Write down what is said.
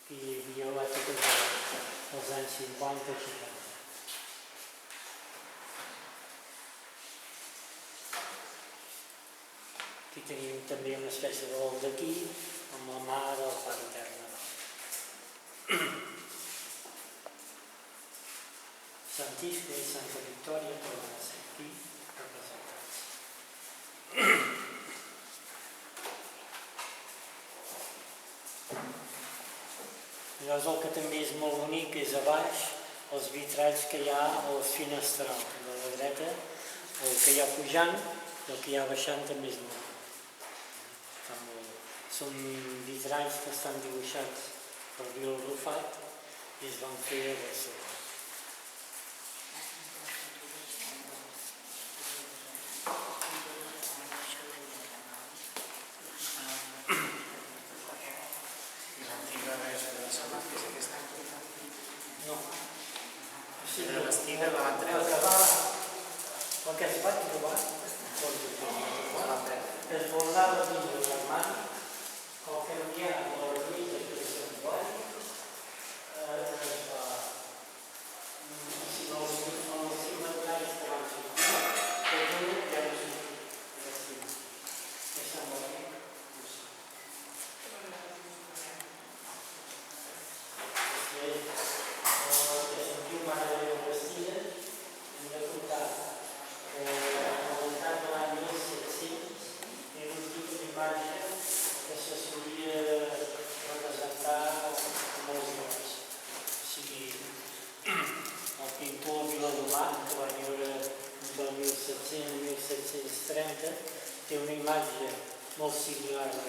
que hi havia l'època dels anys 50 o 60. Aquí tenim també una espècie de vol d'aquí, amb la mà del Pare Etern. Sant Iscle i Santa Victòria tornen a ser aquí representats. Llavors el que també és molt bonic és a baix els vitralls que hi ha als finestrals de la dreta, el que hi ha pujant i el que hi ha baixant també és molt bonic. Són vitralls que estan dibuixats per Biel Rufat i es van fer a Barcelona. El que es va trobar es guardava dins de l'armari, al canviar la lluita que és el guai, es va... Si no els cimentalls que van sortir, tot ja no sortir. I sembla bé, no sé. Després, el que sentiu Mare de Déu vestida, hem de comptar que a voltant de l'any 1700 era un tipus d'imatge que se solia representar amb els noms. O sigui, el pintor Viladomat, que va viure entre el 1700 i 1730, té una imatge molt similar a